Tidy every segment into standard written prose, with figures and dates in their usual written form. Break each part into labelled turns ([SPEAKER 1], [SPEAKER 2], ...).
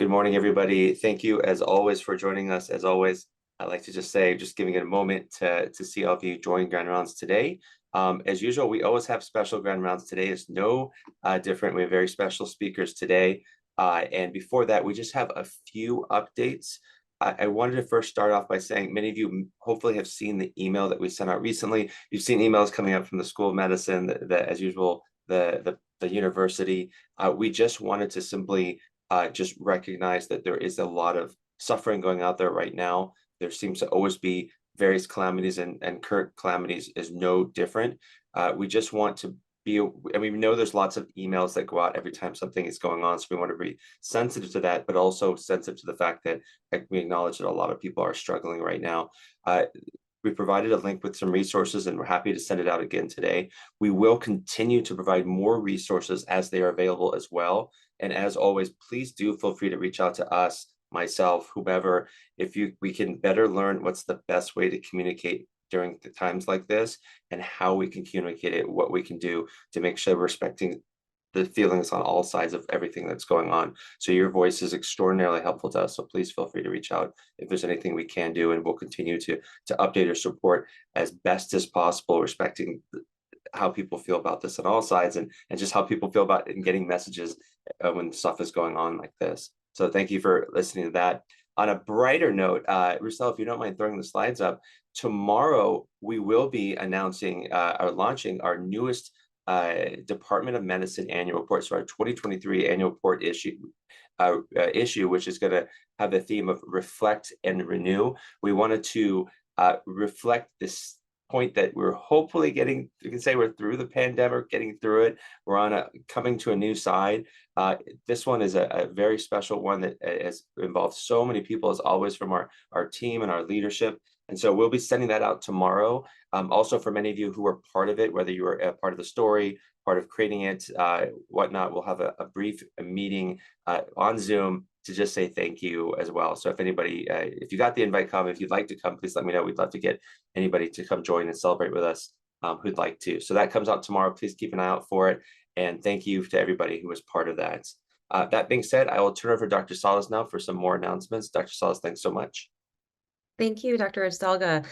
[SPEAKER 1] Good morning, everybody. Thank you, as always, for joining us. As always, I'd like to just say, just giving it a moment to see all of you join Grand Rounds today. As usual, we always have special Grand Rounds. Today is no different. We have very special speakers today. And before that, we just have a few updates. I wanted to first start off by saying many of you hopefully have seen the email that we sent out recently. You've seen emails coming up from the School of Medicine, as usual, the university. We just wanted to simply just recognize that there is a lot of suffering going out there right now. There seems to always be various calamities, and current calamities is no different. We just want to be, and we know there's lots of emails that go out every time something is going on, so we want to be sensitive to that, but also sensitive to the fact that we acknowledge that a lot of people are struggling right now. We provided a link with some resources, and we're happy to send it out again today. We will continue to provide more resources as they are available as well. And as always, please do feel free to reach out to us, myself, whomever, if we can better learn what's the best way to communicate during the times like this, and how we can communicate it, what we can do to make sure we're respecting the feelings on all sides of everything that's going on. So your voice is extraordinarily helpful to us. So please feel free to reach out if there's anything we can do, and we'll continue to update or support as best as possible, respecting how people feel about this on all sides, and just how people feel about getting messages when stuff is going on like this. So thank you for listening to that. On a brighter note, Roussel, if you don't mind throwing the slides up, tomorrow we will be announcing or launching our newest Department of Medicine annual report, so our 2023 annual report issue, which is going to have the theme of reflect and renew. We wanted to reflect this point that we're hopefully getting, you can say we're through the pandemic, getting through it. We're on coming to a new side. This one is a very special one that has involved so many people, as always, from our team and our leadership. And so we'll be sending that out tomorrow. Also, for many of you who were part of it, whether you were a part of the story, part of creating it, whatnot, we'll have a brief meeting on Zoom to just say thank you as well. So if anybody, if you got the invite, come. If you'd like to come, please let me know. We'd love to get anybody to come join and celebrate with us who'd like to. So that comes out tomorrow. Please keep an eye out for it. And thank you to everybody who was part of that. That being said, I will turn over to Dr. Salas now for some more announcements. Dr. Salas, thanks so much.
[SPEAKER 2] Thank you, Dr. Estalga.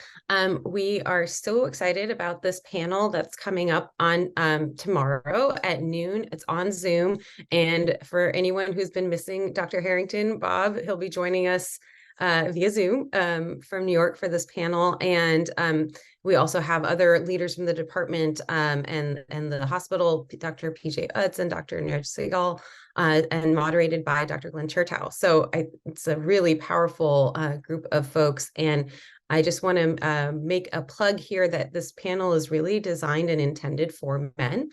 [SPEAKER 2] We are so excited about this panel that's coming up on tomorrow at noon. It's on Zoom. And for anyone who's been missing Dr. Harrington, Bob, he'll be joining us via Zoom from New York for this panel. And we also have other leaders from the department and the hospital, Dr. PJ Utz and Dr. Neeraj Sehgal, and moderated by Dr. Glenn Chertow. So it's a really powerful group of folks. And I just want to make a plug here that this panel is really designed and intended for men.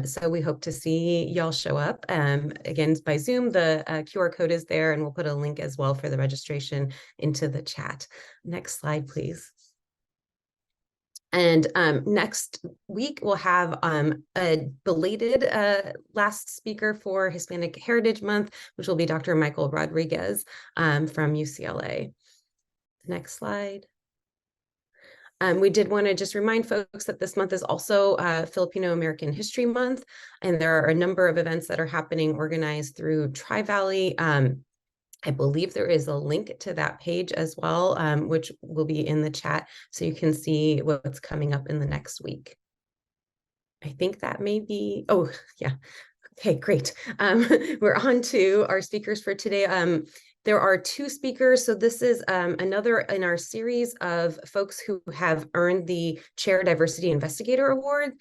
[SPEAKER 2] So we hope to see y'all show up. Again, by Zoom, the QR code is there, and we'll put a link as well for the registration into the chat. Next slide, please. And next week, we'll have a belated last speaker for Hispanic Heritage Month, which will be Dr. Michael Rodriguez from UCLA. Next slide. We did want to just remind folks that this month is also Filipino American History Month, and there are a number of events that are happening organized through Tri-Valley. I believe there is a link to that page as well, which will be in the chat, so you can see what's coming up in the next week. I think that may be, oh, yeah. Okay, great. We're on to our speakers for today. There are two speakers. So this is another in our series of folks who have earned the Chair Diversity Investigator Award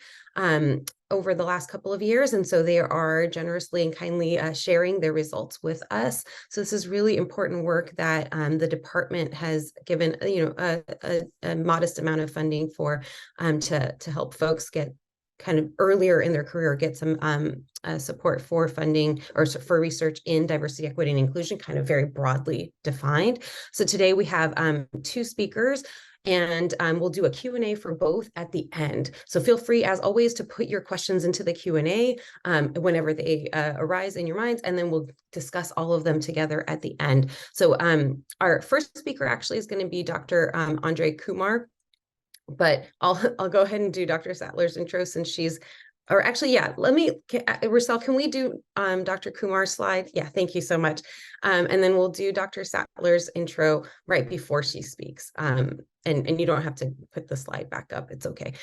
[SPEAKER 2] over the last couple of years. And so they are generously and kindly sharing their results with us. So this is really important work that the department has given, a modest amount of funding for to help folks get kind of earlier in their career, get some support for funding or for research in diversity, equity, and inclusion, kind of very broadly defined. So today we have two speakers, and we'll do a Q&A for both at the end. So feel free, as always, to put your questions into the Q&A whenever they arise in your minds, and then we'll discuss all of them together at the end. So our first speaker actually is going to be Dr. Andre Kumar. But I'll go ahead and do Dr. Sattler's intro, since she's or actually, yeah, Rochelle, can we do Dr. Kumar's slide? Yeah, thank you so much. And then we'll do Dr. Sattler's intro right before she speaks. And you don't have to put the slide back up, it's okay.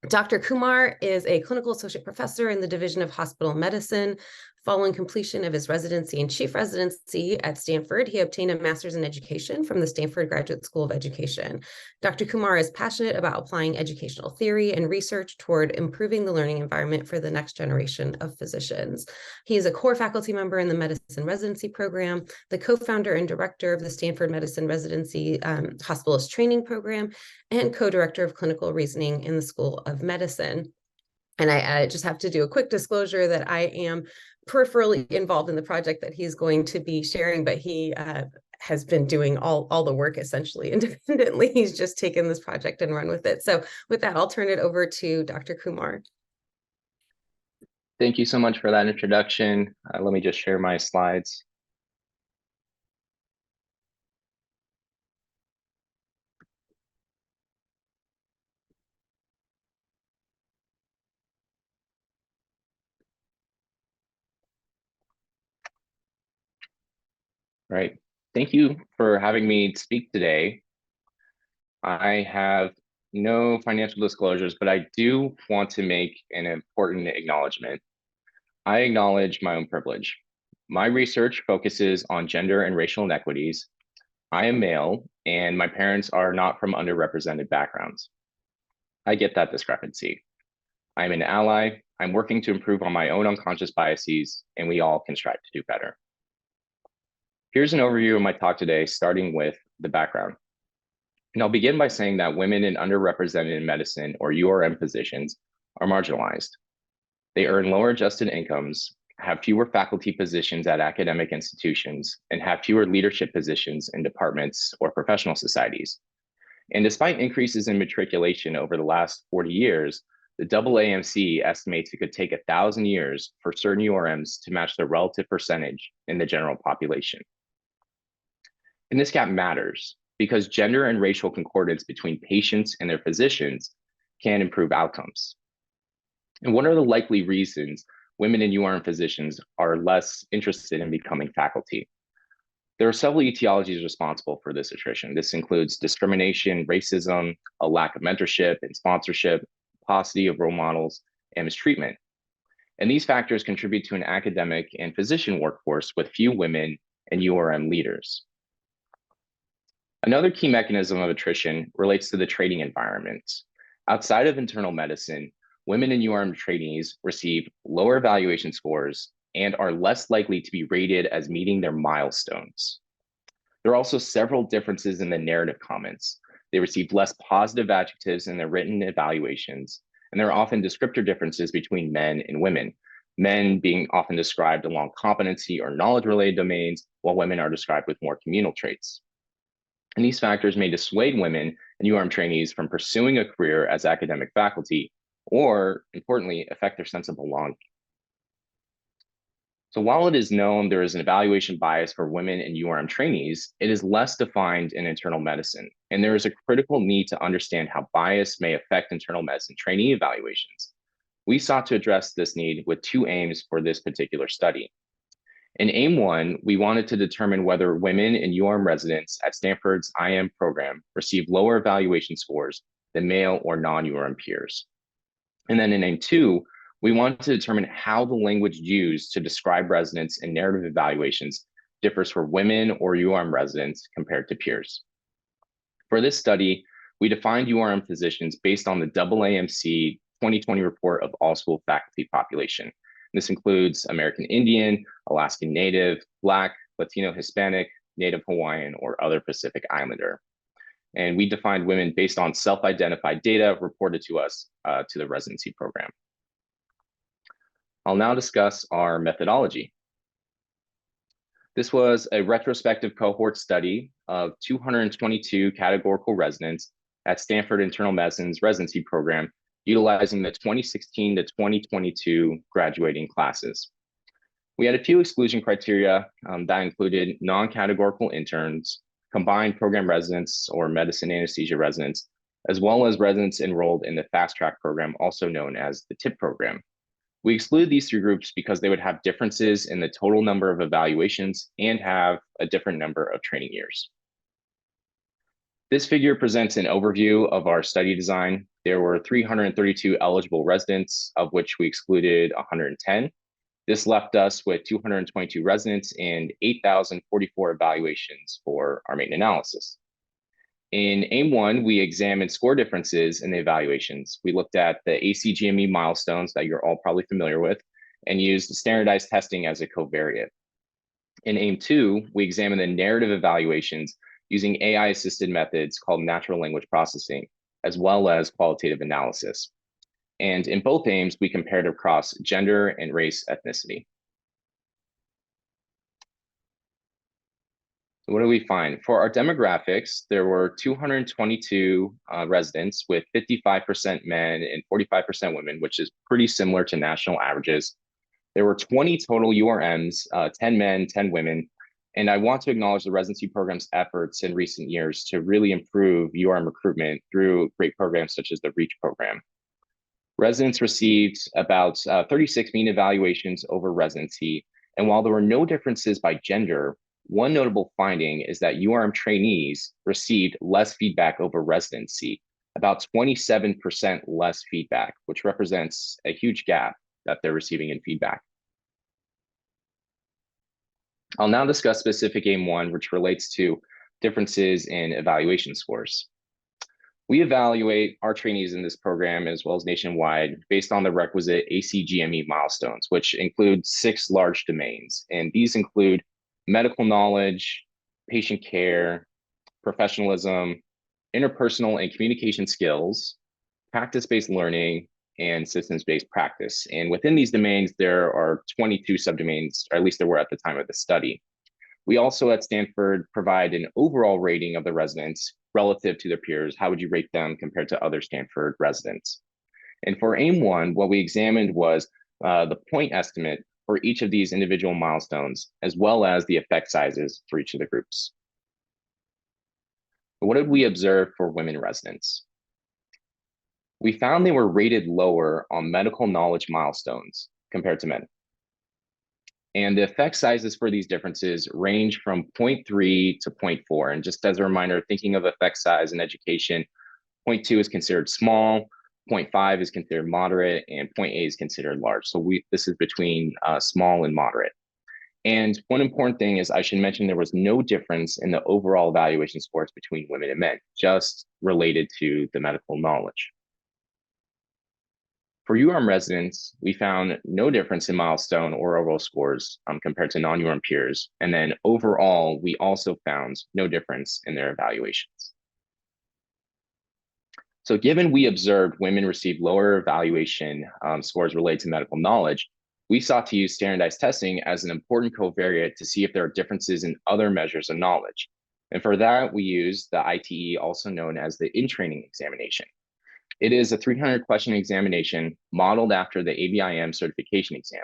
[SPEAKER 2] Dr. Kumar is a clinical associate professor in the Division of Hospital Medicine. Following completion of his residency and chief residency at Stanford, he obtained a master's in education from the Stanford Graduate School of Education. Dr. Kumar is passionate about applying educational theory and research toward improving the learning environment for the next generation of physicians. He is a core faculty member in the medicine residency program, the co-founder and director of the Stanford Medicine Residency Hospitalist Training Program, and co-director of clinical reasoning in the School of Medicine. And I just have to do a quick disclosure that I am peripherally involved in the project that he's going to be sharing, but he has been doing all the work essentially independently. He's just taken this project and run with it. So with that, I'll turn it over to Dr. Kumar.
[SPEAKER 3] Thank you so much for that introduction. Let me just share my slides. Right. Thank you for having me speak today. I have no financial disclosures, but I do want to make an important acknowledgement. I acknowledge my own privilege. My research focuses on gender and racial inequities. I am male, and my parents are not from underrepresented backgrounds. I get that discrepancy. I'm an ally. I'm working to improve on my own unconscious biases, and we all can strive to do better. Here's an overview of my talk today, starting with the background. And I'll begin by saying that women in underrepresented medicine, or URM positions, are marginalized. They earn lower adjusted incomes, have fewer faculty positions at academic institutions, and have fewer leadership positions in departments or professional societies. And despite increases in matriculation over the last 40 years, the AAMC estimates it could take 1,000 years for certain URMs to match their relative percentage in the general population. And this gap matters because gender and racial concordance between patients and their physicians can improve outcomes. And what are the likely reasons women in URM physicians are less interested in becoming faculty? There are several etiologies responsible for this attrition. This includes discrimination, racism, a lack of mentorship and sponsorship, paucity of role models, and mistreatment. And these factors contribute to an academic and physician workforce with few women and URM leaders. Another key mechanism of attrition relates to the training environment. Outside of internal medicine, women in URM trainees receive lower evaluation scores and are less likely to be rated as meeting their milestones. There are also several differences in the narrative comments. They receive less positive adjectives in their written evaluations, and there are often descriptor differences between men and women, men being often described along competency or knowledge-related domains, while women are described with more communal traits. And these factors may dissuade women and URM trainees from pursuing a career as academic faculty, or importantly, affect their sense of belonging. So while it is known there is an evaluation bias for women and URM trainees, it is less defined in internal medicine. And there is a critical need to understand how bias may affect internal medicine trainee evaluations. We sought to address this need with two aims for this particular study. In aim one, we wanted to determine whether women and URM residents at Stanford's IM program receive lower evaluation scores than male or non-URM peers. And then in aim two, we wanted to determine how the language used to describe residents in narrative evaluations differs for women or URM residents compared to peers. For this study, we defined URM physicians based on the AAMC 2020 report of all school faculty population. This includes American Indian, Alaskan Native, Black, Latino, Hispanic, Native Hawaiian, or other Pacific Islander. And we defined women based on self-identified data reported to us to the residency program. I'll now discuss our methodology. This was a retrospective cohort study of 222 categorical residents at Stanford Internal Medicine's residency program, utilizing the 2016 to 2022 graduating classes. We had a few exclusion criteria that included non-categorical interns, combined program residents or medicine anesthesia residents, as well as residents enrolled in the Fast Track program, also known as the TIP program. We exclude these three groups because they would have differences in the total number of evaluations and have a different number of training years. This figure presents an overview of our study design. There were 332 eligible residents, of which we excluded 110. This left us with 222 residents and 8,044 evaluations for our main analysis. In AIM-1, we examined score differences in the evaluations. We looked at the ACGME milestones that you're all probably familiar with and used standardized testing as a covariate. In AIM-2, we examined the narrative evaluations using AI-assisted methods called natural language processing, as well as qualitative analysis. And in both aims, we compared across gender and race ethnicity. So what do we find? For our demographics, there were 222 residents with 55% men and 45% women, which is pretty similar to national averages. There were 20 total URMs, 10 men, 10 women. And I want to acknowledge the residency program's efforts in recent years to really improve URM recruitment through great programs such as the REACH program. Residents received about 36 mean evaluations over residency. And while there were no differences by gender, one notable finding is that URM trainees received less feedback over residency, about 27% less feedback, which represents a huge gap that they're receiving in feedback. I'll now discuss specific AIM-1, which relates to differences in evaluation scores. We evaluate our trainees in this program as well as nationwide based on the requisite ACGME milestones, which include 6 large domains. And these include medical knowledge, patient care, professionalism, interpersonal and communication skills, practice-based learning, and systems-based practice. And within these domains, there are 22 subdomains, or at least there were at the time of the study. We also at Stanford provide an overall rating of the residents relative to their peers. How would you rate them compared to other Stanford residents? And for AIM-1, what we examined was the point estimate for each of these individual milestones, as well as the effect sizes for each of the groups. What did we observe for women residents? We found they were rated lower on medical knowledge milestones compared to men. And the effect sizes for these differences range from 0.3 to 0.4. And just as a reminder, thinking of effect size in education, 0.2 is considered small, 0.5 is considered moderate, and 0.8 is considered large. So this is between small and moderate. And one important thing is I should mention there was no difference in the overall evaluation scores between women and men, just related to the medical knowledge. For URM residents, we found no difference in milestone or overall scores compared to non-URM peers. And then overall, we also found no difference in their evaluations. So given we observed women receive lower evaluation scores related to medical knowledge, we sought to use standardized testing as an important covariate to see if there are differences in other measures of knowledge. And for that, we used the ITE, also known as the in-training examination. It is a 300-question examination modeled after the ABIM certification exam.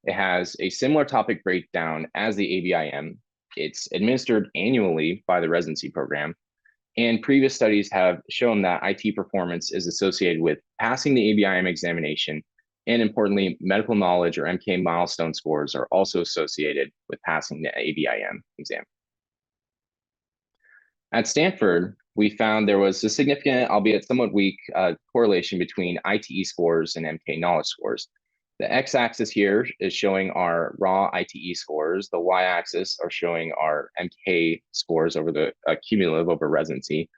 [SPEAKER 3] It has a similar topic breakdown as the ABIM. It's administered annually by the residency program. And previous studies have shown that IT performance is associated with passing the ABIM examination. And importantly, medical knowledge or MK milestone scores are also associated with passing the ABIM exam. At Stanford, we found there was a significant, albeit somewhat weak, correlation between ITE scores and MK knowledge scores. The x-axis here is showing our raw ITE scores. The y-axis are showing our MK scores over the cumulative over residency.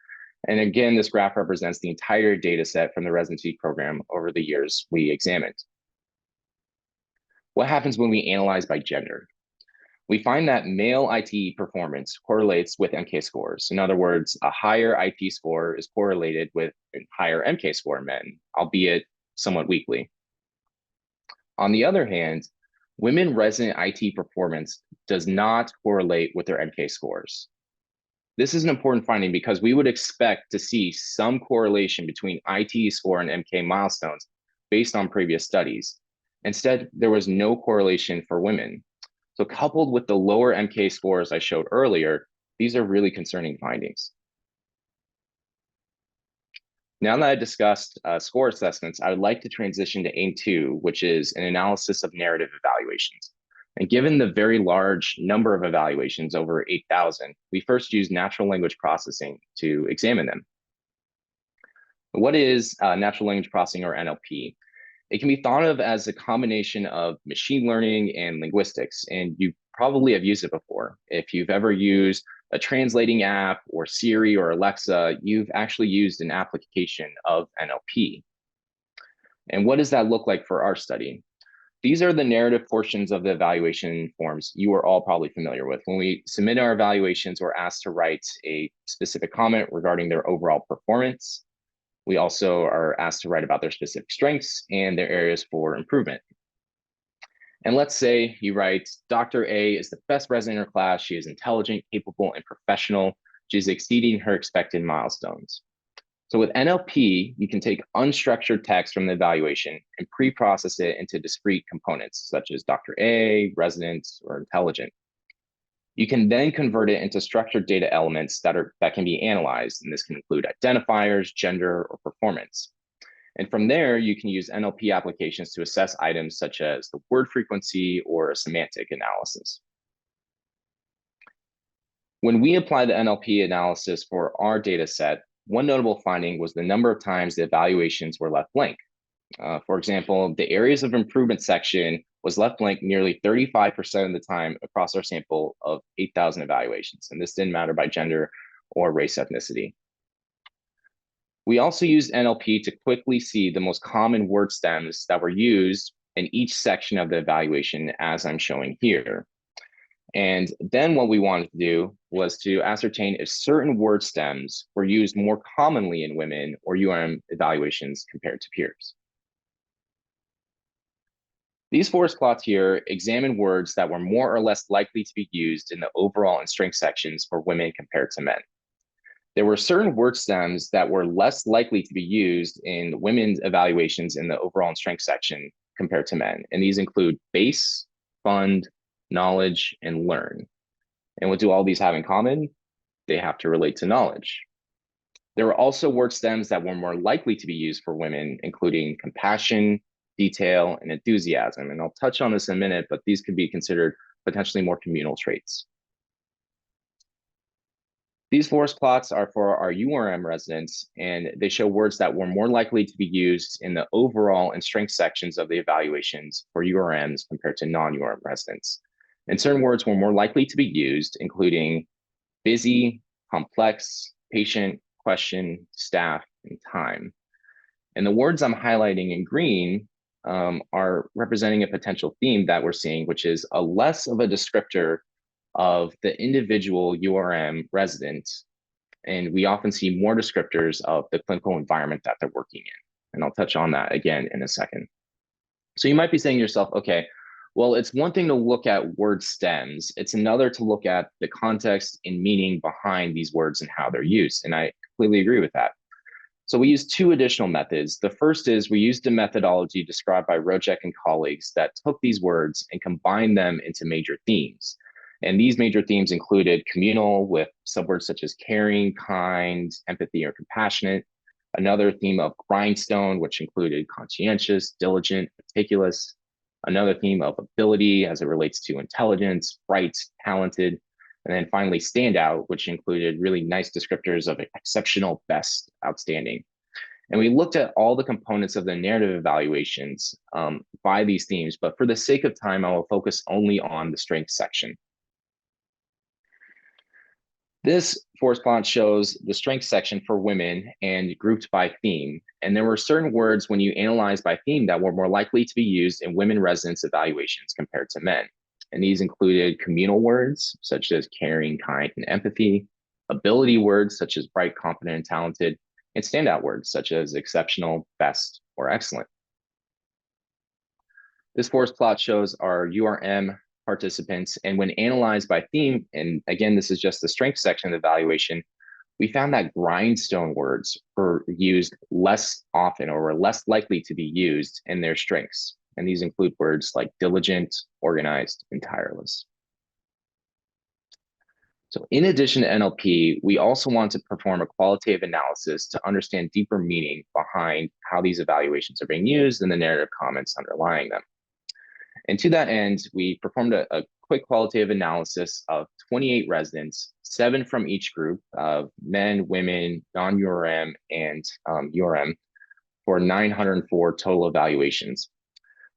[SPEAKER 3] And again, this graph represents the entire data set from the residency program over the years we examined. What happens when we analyze by gender? We find that male ITE performance correlates with MK scores. In other words, a higher IT score is correlated with a higher MK score in men, albeit somewhat weakly. On the other hand, women resident IT performance does not correlate with their MK scores. This is an important finding because we would expect to see some correlation between IT score and MK milestones based on previous studies. Instead, there was no correlation for women. So coupled with the lower MK scores I showed earlier, these are really concerning findings. Now that I discussed score assessments, I would like to transition to aim 2, which is an analysis of narrative evaluations. And given the very large number of evaluations, over 8,000, we first use natural language processing to examine them. What is natural language processing, or NLP? It can be thought of as a combination of machine learning and linguistics, and you probably have used it before. If you've ever used a translating app or Siri or Alexa, you've actually used an application of NLP. And what does that look like for our study? These are the narrative portions of the evaluation forms you are all probably familiar with. When we submit our evaluations, we're asked to write a specific comment regarding their overall performance. We also are asked to write about their specific strengths and their areas for improvement. And let's say you write, Dr. A is the best resident in her class. She is intelligent, capable, and professional. She is exceeding her expected milestones. So with NLP, you can take unstructured text from the evaluation and pre-process it into discrete components, such as Dr. A, resident, or intelligent. You can then convert it into structured data elements that can be analyzed, and this can include identifiers, gender, or performance. And from there, you can use NLP applications to assess items such as the word frequency or a semantic analysis. When we apply the NLP analysis for our data set, one notable finding was the number of times the evaluations were left blank. For example, the areas of improvement section was left blank nearly 35% of the time across our sample of 8,000 evaluations. And this didn't matter by gender or race ethnicity. We also used NLP to quickly see the most common word stems that were used in each section of the evaluation, as I'm showing here. And then what we wanted to do was to ascertain if certain word stems were used more commonly in women or URM evaluations compared to peers. These forest plots here examine words that were more or less likely to be used in the overall and strength sections for women compared to men. There were certain word stems that were less likely to be used in women's evaluations in the overall and strength section compared to men. And these include base, fund, knowledge, and learn. And what do all these have in common? They have to relate to knowledge. There were also word stems that were more likely to be used for women, including compassion, detail, and enthusiasm. And I'll touch on this in a minute, but these could be considered potentially more communal traits. These forest plots are for our URM residents, and they show words that were more likely to be used in the overall and strength sections of the evaluations for URMs compared to non-URM residents. And certain words were more likely to be used, including busy, complex, patient, question, staff, and time. And the words I'm highlighting in green are representing a potential theme that we're seeing, which is a less of a descriptor of the individual URM resident. And we often see more descriptors of the clinical environment that they're working in. And I'll touch on that again in a second. So you might be saying to yourself, okay, well, it's one thing to look at word stems. It's another to look at the context and meaning behind these words and how they're used. And I completely agree with that. So we use two additional methods. The first is we used a methodology described by Rojek and colleagues that took these words and combined them into major themes. And these major themes included communal, with subwords such as caring, kind, empathy, or compassionate. Another theme of grindstone, which included conscientious, diligent, meticulous. Another theme of ability as it relates to intelligence, bright, talented. And then finally, standout, which included really nice descriptors of exceptional, best, outstanding. And we looked at all the components of the narrative evaluations by these themes, but for the sake of time, I will focus only on the strength section. This forest plot shows the strength section for women and grouped by theme. And there were certain words when you analyze by theme that were more likely to be used in women residents evaluations compared to men. And these included communal words such as caring, kind, and empathy, ability words such as bright, confident, and talented, and standout words such as exceptional, best, or excellent. This forest plot shows our URM participants, and when analyzed by theme, and again, this is just the strength section of the evaluation, we found that grindstone words were used less often or were less likely to be used in their strengths. And these include words like diligent, organized, and tireless. So in addition to NLP, we also want to perform a qualitative analysis to understand deeper meaning behind how these evaluations are being used and the narrative comments underlying them. And to that end, we performed a quick qualitative analysis of 28 residents, 7 from each group of men, women, non-URM, and URM, for 904 total evaluations.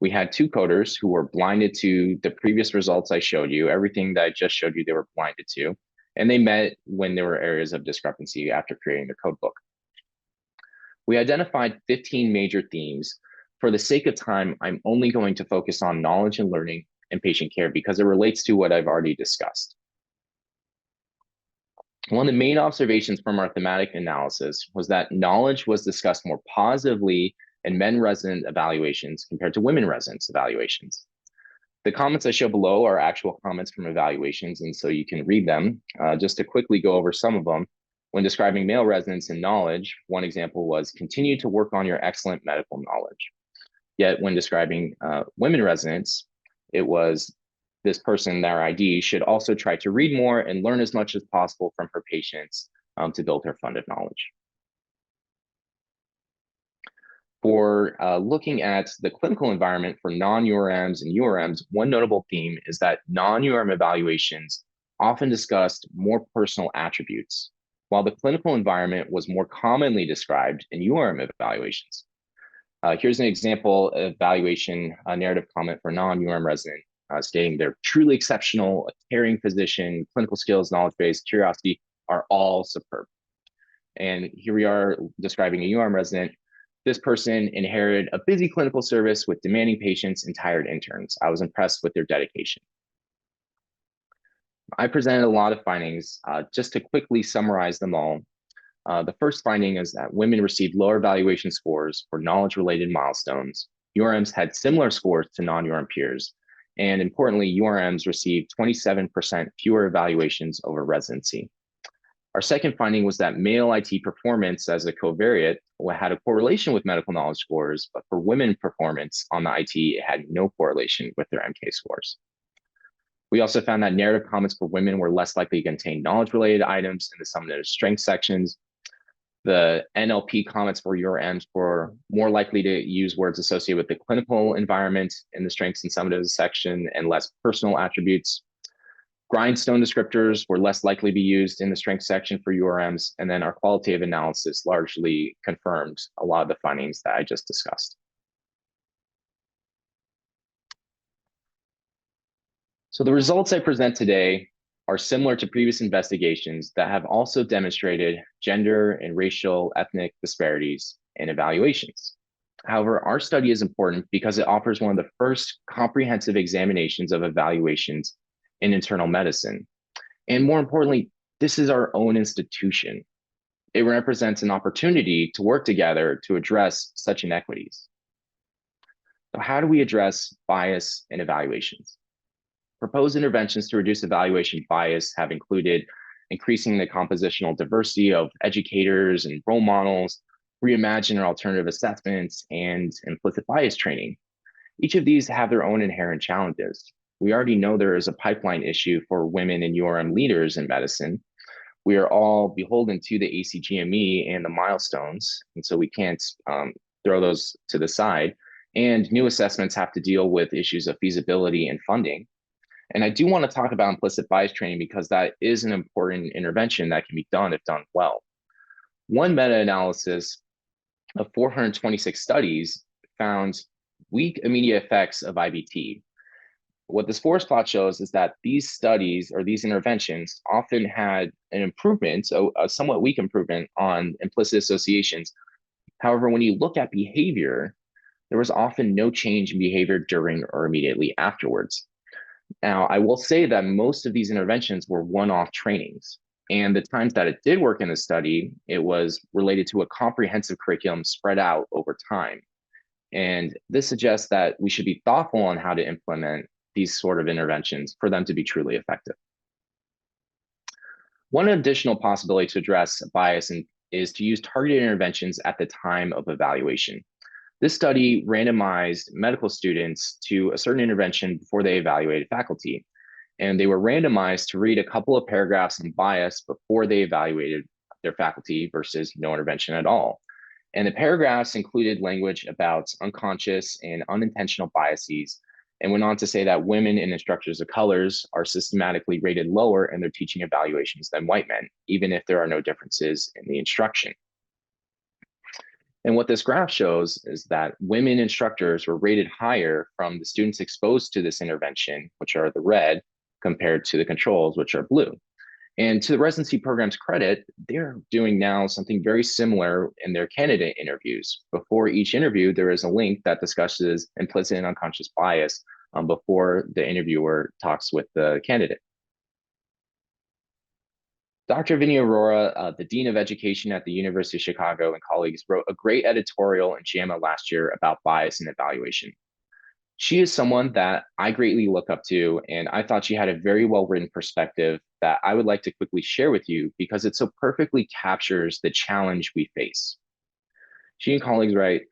[SPEAKER 3] We had 2 coders who were blinded to the previous results I showed you. Everything that I just showed you, they were blinded to. And they met when there were areas of discrepancy after creating the code book. We identified 15 major themes. For the sake of time, I'm only going to focus on knowledge and learning and patient care because it relates to what I've already discussed. One of the main observations from our thematic analysis was that knowledge was discussed more positively in men resident evaluations compared to women residents evaluations. The comments I show below are actual comments from evaluations, and so you can read them. Just to quickly go over some of them, when describing male residents in knowledge, one example was continue to work on your excellent medical knowledge. Yet when describing women residents, it was this person, their ID, should also try to read more and learn as much as possible from her patients to build her fund of knowledge. For looking at the clinical environment for non-URMs and URMs, one notable theme is that non-URM evaluations often discussed more personal attributes, while the clinical environment was more commonly described in URM evaluations. Here's an example of evaluation narrative comment for non-URM resident, stating they're truly exceptional, a caring physician, clinical skills, knowledge base, curiosity are all superb. And here we are describing a URM resident. This person inherited a busy clinical service with demanding patients and tired interns. I was impressed with their dedication. I presented a lot of findings. Just to quickly summarize them all, the first finding is that women received lower evaluation scores for knowledge-related milestones. URMs had similar scores to non-URM peers. And importantly, URMs received 27% fewer evaluations over residency. Our second finding was that male IT performance as a covariate had a correlation with medical knowledge scores, but for women performance on the IT, it had no correlation with their MK scores. We also found that narrative comments for women were less likely to contain knowledge-related items in the summative strength sections. The NLP comments for URMs were more likely to use words associated with the clinical environment in the strengths and summative section and less personal attributes. Grindstone descriptors were less likely to be used in the strength section for URMs, and then our qualitative analysis largely confirmed a lot of the findings that I just discussed. So the results I present today are similar to previous investigations that have also demonstrated gender and racial ethnic disparities in evaluations. However, our study is important because it offers one of the first comprehensive examinations of evaluations in internal medicine. And more importantly, this is our own institution. It represents an opportunity to work together to address such inequities. So how do we address bias in evaluations? Proposed interventions to reduce evaluation bias have included increasing the compositional diversity of educators and role models, reimagine or alternative assessments, and implicit bias training. Each of these have their own inherent challenges. We already know there is a pipeline issue for women and URM leaders in medicine. We are all beholden to the ACGME and the milestones, and so we can't throw those to the side. And new assessments have to deal with issues of feasibility and funding. And I do want to talk about implicit bias training because that is an important intervention that can be done if done well. One meta-analysis of 426 studies found weak immediate effects of IBT. What this forest plot shows is that these studies or these interventions often had an improvement, so a somewhat weak improvement on implicit associations. However, when you look at behavior, there was often no change in behavior during or immediately afterwards. Now, I will say that most of these interventions were one-off trainings. And the times that it did work in the study, it was related to a comprehensive curriculum spread out over time. And this suggests that we should be thoughtful on how to implement these sort of interventions for them to be truly effective. One additional possibility to address bias is to use targeted interventions at the time of evaluation. This study randomized medical students to a certain intervention before they evaluated faculty. and they were randomized to read a couple of paragraphs on bias before they evaluated their faculty versus no intervention at all. And the paragraphs included language about unconscious and unintentional biases, and went on to say that women and instructors of colors are systematically rated lower in their teaching evaluations than white men, even if there are no differences in the instruction. And what this graph shows is that women instructors were rated higher from the students exposed to this intervention, which are the red, compared to the controls, which are blue. And to the residency program's credit, they're doing now something very similar in their candidate interviews. Before each interview, there is a link that discusses implicit and unconscious bias before the interviewer talks with the candidate. Dr. Vinny Aurora, the Dean of Education at the University of Chicago, and colleagues wrote a great editorial in JAMA last year about bias in evaluation. She is someone that I greatly look up to, and I thought she had a very well-written perspective that I would like to quickly share with you because it so perfectly captures the challenge we face. She and colleagues write,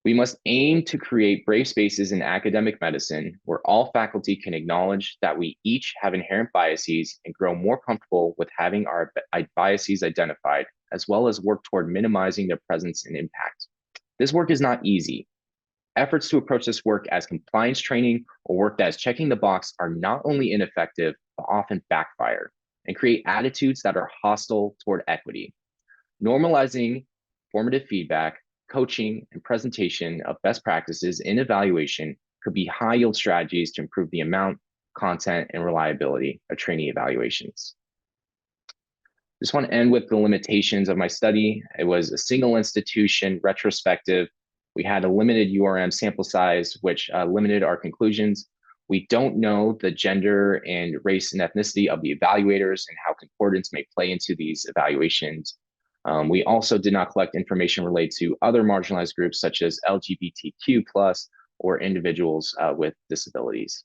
[SPEAKER 3] "We must aim to create brave spaces in academic medicine where all faculty can acknowledge that we each have inherent biases and grow more comfortable with having our biases identified, as well as work toward minimizing their presence and impact. This work is not easy. Efforts to approach this work as compliance training or work that is checking the box are not only ineffective, but often backfire and create attitudes that are hostile toward equity. Normalizing formative feedback, coaching, and presentation of best practices in evaluation could be high-yield strategies to improve the amount, content, and reliability of trainee evaluations." Just want to end with the limitations of my study. It was a single institution retrospective. We had a limited URM sample size, which limited our conclusions. We don't know the gender and race and ethnicity of the evaluators and how concordance may play into these evaluations. We also did not collect information related to other marginalized groups such as LGBTQ+ or individuals with disabilities.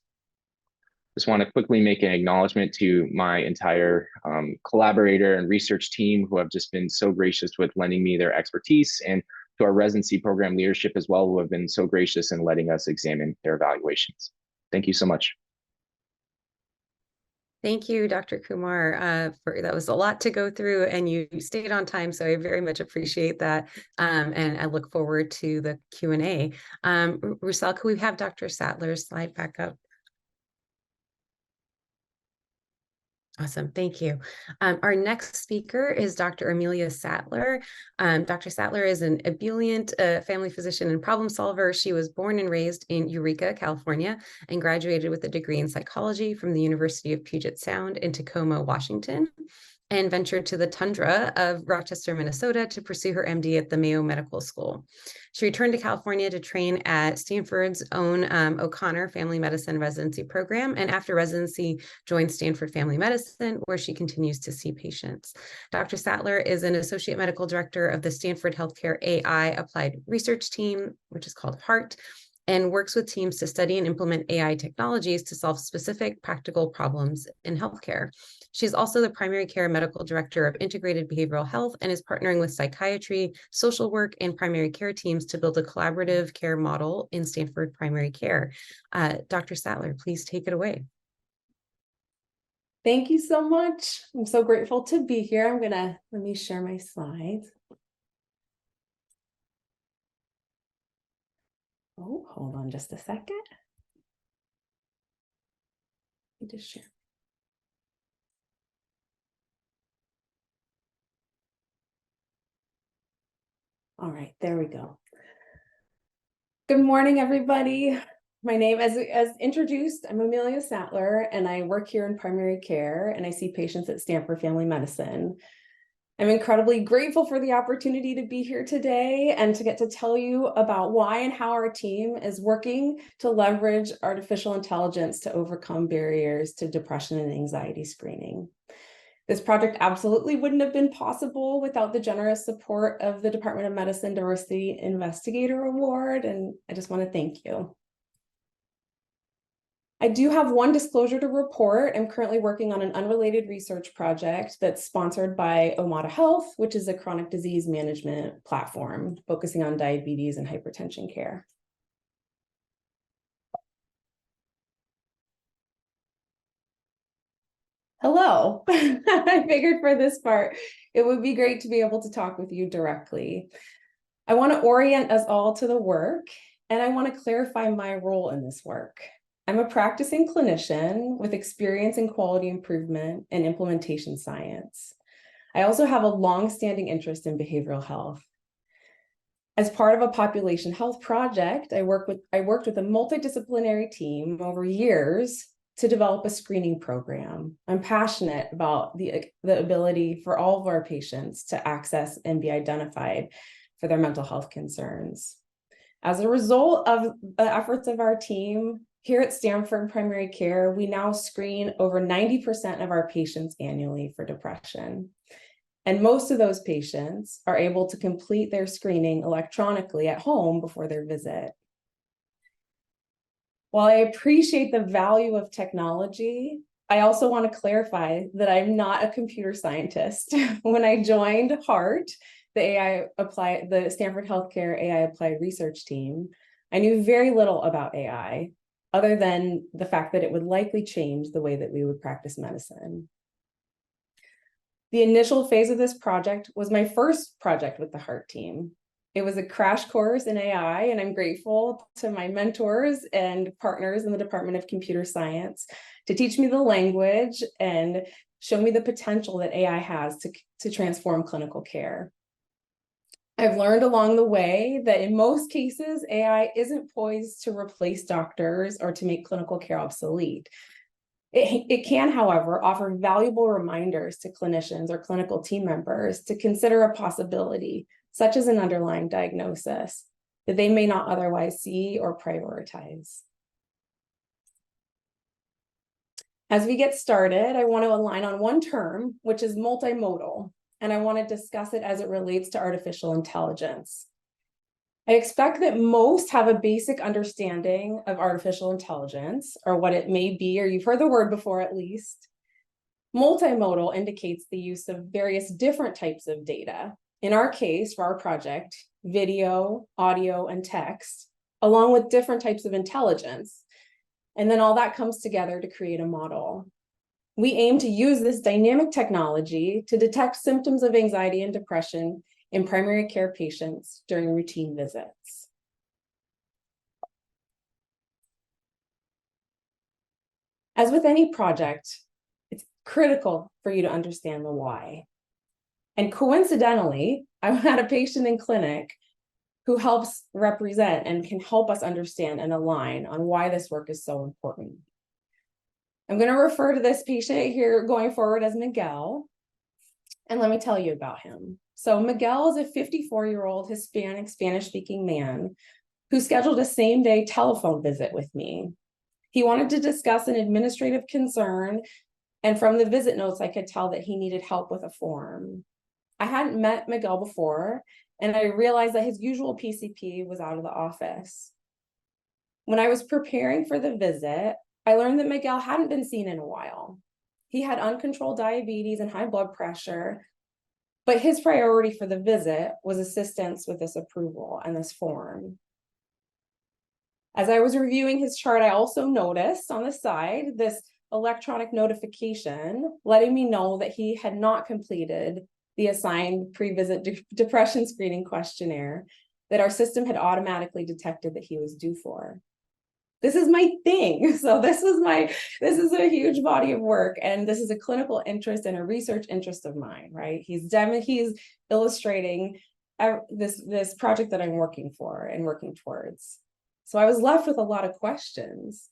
[SPEAKER 3] Just want to quickly make an acknowledgement to my entire collaborator and research team who have just been so gracious with lending me their expertise, and to our residency program leadership as well, who have been so gracious in letting us examine their evaluations. Thank you so much.
[SPEAKER 2] Thank you, Dr. Kumar. That was a lot to go through, and you stayed on time, so I very much appreciate that. And I look forward to the Q&A. Roussel, could we have Dr. Sattler's slide back up? Awesome, thank you. Our next speaker is Dr. Amelia Sattler. Dr. Sattler is an ebullient family physician and problem solver. She was born and raised in Eureka, California, and graduated with a degree in psychology from the University of Puget Sound in Tacoma, Washington, and ventured to the tundra of Rochester, Minnesota to pursue her MD at the Mayo Medical School. She returned to California to train at Stanford's own O'Connor Family Medicine residency program, and after residency joined Stanford Family Medicine, where she continues to see patients. Dr. Sattler is an associate medical director of the Stanford Healthcare AI Applied Research Team, which is called HEART, and works with teams to study and implement AI technologies to solve specific practical problems in healthcare. She's also the primary care medical director of integrated behavioral health and is partnering with psychiatry, social work, and primary care teams to build a collaborative care model in Stanford primary care. Dr. Sattler, please take it away.
[SPEAKER 4] Thank you so much. I'm so grateful to be here. Let me share my slides. Oh, hold on just a second. Let me just share. All right, there we go. Good morning, everybody. My name, as introduced, I'm Amelia Sattler, and I work here in primary care, and I see patients at Stanford Family Medicine. I'm incredibly grateful for the opportunity to be here today and to get to tell you about why and how our team is working to leverage artificial intelligence to overcome barriers to depression and anxiety screening. This project absolutely wouldn't have been possible without the generous support of the Department of Medicine Diversity Investigator Award, and I just want to thank you. I do have one disclosure to report. I'm currently working on an unrelated research project that's sponsored by Omada Health, which is a chronic disease management platform focusing on diabetes and hypertension care. Hello. I figured for this part, it would be great to be able to talk with you directly. I want to orient us all to the work, and I want to clarify my role in this work. I'm a practicing clinician with experience in quality improvement and implementation science. I also have a long-standing interest in behavioral health. As part of a population health project, I worked with a multidisciplinary team over years to develop a screening program. I'm passionate about the ability for all of our patients to access and be identified for their mental health concerns. As a result of the efforts of our team here at Stanford Primary Care, we now screen over 90% of our patients annually for depression. And most of those patients are able to complete their screening electronically at home before their visit. While I appreciate the value of technology, I also want to clarify that I'm not a computer scientist. When I joined HEART, the Stanford Healthcare AI Applied Research team, I knew very little about AI, other than the fact that it would likely change the way that we would practice medicine. The initial phase of this project was my first project with the HEART team. It was a crash course in AI, and I'm grateful to my mentors and partners in the Department of Computer Science to teach me the language and show me the potential that AI has to transform clinical care. I've learned along the way that in most cases, AI isn't poised to replace doctors or to make clinical care obsolete. It can, however, offer valuable reminders to clinicians or clinical team members to consider a possibility, such as an underlying diagnosis, that they may not otherwise see or prioritize. As we get started, I want to align on one term, which is multimodal, and I want to discuss it as it relates to artificial intelligence. I expect that most have a basic understanding of artificial intelligence, or what it may be, or you've heard the word before at least. Multimodal indicates the use of various different types of data. In our case, for our project, video, audio, and text, along with different types of intelligence. And then all that comes together to create a model. We aim to use this dynamic technology to detect symptoms of anxiety and depression in primary care patients during routine visits. As with any project, it's critical for you to understand the why. And coincidentally, I had a patient in clinic who helps represent and can help us understand and align on why this work is so important. I'm going to refer to this patient here going forward as Miguel. And let me tell you about him. So Miguel is a 54-year-old Hispanic Spanish-speaking man who scheduled a same-day telephone visit with me. He wanted to discuss an administrative concern, and from the visit notes, I could tell that he needed help with a form. I hadn't met Miguel before, and I realized that his usual PCP was out of the office. When I was preparing for the visit, I learned that Miguel hadn't been seen in a while. He had uncontrolled diabetes and high blood pressure, but his priority for the visit was assistance with this approval and this form. As I was reviewing his chart, I also noticed on the side this electronic notification letting me know that he had not completed the assigned pre-visit depression screening questionnaire that our system had automatically detected that he was due for. This is my thing. So this is a huge body of work, and this is a clinical interest and a research interest of mine, right? He's illustrating this project that I'm working for and working towards. So I was left with a lot of questions.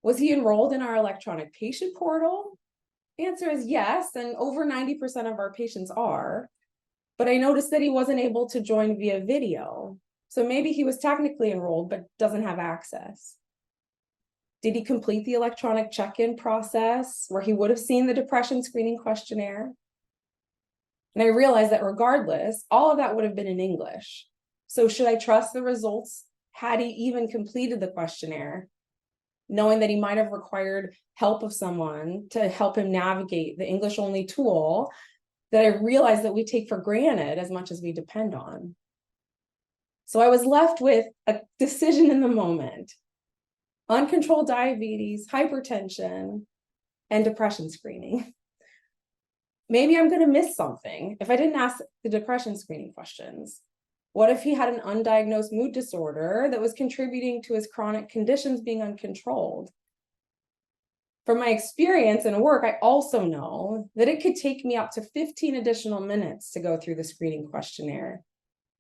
[SPEAKER 4] Was he enrolled in our electronic patient portal? The answer is yes, and over 90% of our patients are. But I noticed that he wasn't able to join via video. So maybe he was technically enrolled, but doesn't have access. Did he complete the electronic check-in process where he would have seen the depression screening questionnaire? And I realized that regardless, all of that would have been in English. So should I trust the results had he even completed the questionnaire, knowing that he might have required help of someone to help him navigate the English-only tool that I realized that we take for granted as much as we depend on? So I was left with a decision in the moment. Uncontrolled diabetes, hypertension, and depression screening. Maybe I'm going to miss something if I didn't ask the depression screening questions. What if he had an undiagnosed mood disorder that was contributing to his chronic conditions being uncontrolled? From my experience and work, I also know that it could take me up to 15 additional minutes to go through the screening questionnaire,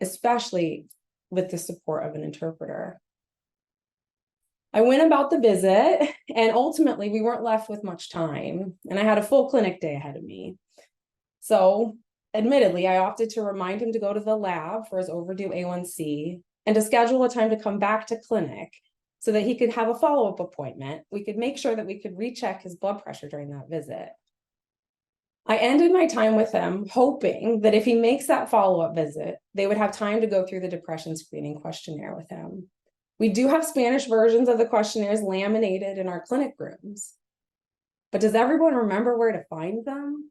[SPEAKER 4] especially with the support of an interpreter. I went about the visit, and ultimately we weren't left with much time, and I had a full clinic day ahead of me. So admittedly, I opted to remind him to go to the lab for his overdue A1C and to schedule a time to come back to clinic so that he could have a follow-up appointment. We could make sure that we could recheck his blood pressure during that visit. I ended my time with him hoping that if he makes that follow-up visit, they would have time to go through the depression screening questionnaire with him. We do have Spanish versions of the questionnaires laminated in our clinic rooms. But does everyone remember where to find them?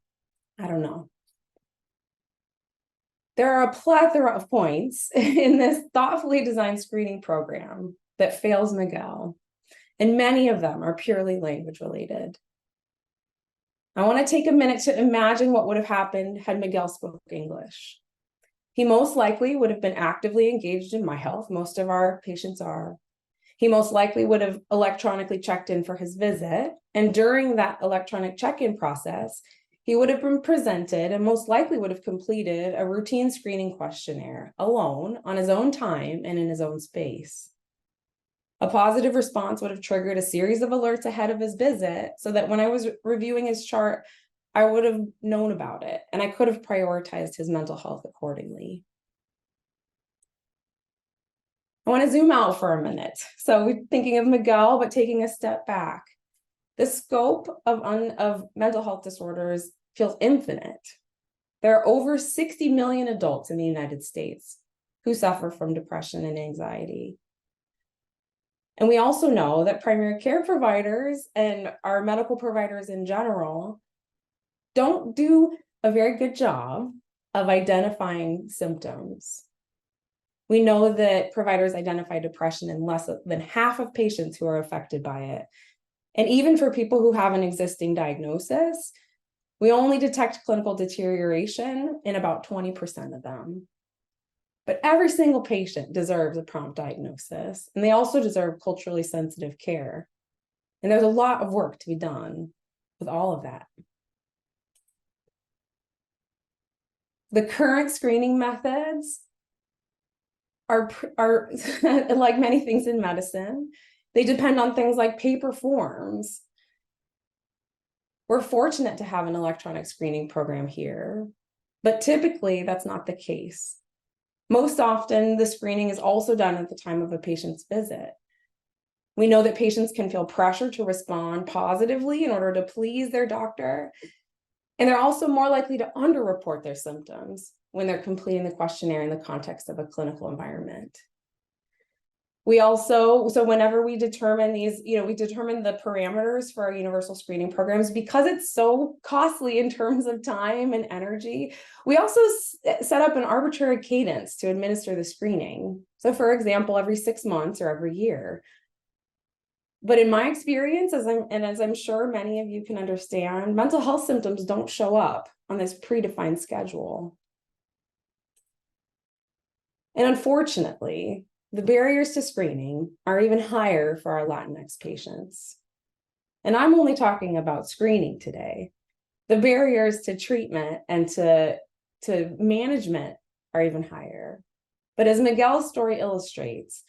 [SPEAKER 4] I don't know. There are a plethora of points in this thoughtfully designed screening program that fails Miguel, and many of them are purely language related. I want to take a minute to imagine what would have happened had Miguel spoke English. He most likely would have been actively engaged in My Health. Most of our patients are. He most likely would have electronically checked in for his visit. And during that electronic check-in process, he would have been presented and most likely would have completed a routine screening questionnaire alone on his own time and in his own space. A positive response would have triggered a series of alerts ahead of his visit so that when I was reviewing his chart, I would have known about it and I could have prioritized his mental health accordingly. I want to zoom out for a minute. So we're thinking of Miguel, but taking a step back. The scope of mental health disorders feels infinite. There are over 60 million adults in the United States who suffer from depression and anxiety. And we also know that primary care providers and our medical providers in general don't do a very good job of identifying symptoms. We know that providers identify depression in less than half of patients who are affected by it. And even for people who have an existing diagnosis, we only detect clinical deterioration in about 20% of them. But every single patient deserves a prompt diagnosis, and they also deserve culturally sensitive care. And there's a lot of work to be done with all of that. The current screening methods are like many things in medicine, they depend on things like paper forms. We're fortunate to have an electronic screening program here, but typically that's not the case. Most often, the screening is also done at the time of a patient's visit. We know that patients can feel pressure to respond positively in order to please their doctor, and they're also more likely to underreport their symptoms when they're completing the questionnaire in the context of a clinical environment. We also, so whenever we determine these, we determine the parameters for our universal screening programs, because it's so costly in terms of time and energy, we also set up an arbitrary cadence to administer the screening. So for example, every 6 months or every year. But in my experience, as I'm sure many of you can understand, mental health symptoms don't show up on this predefined schedule. And unfortunately, the barriers to screening are even higher for our Latinx patients. And I'm only talking about screening today. The barriers to treatment and to management are even higher. But as Miguel's story illustrates,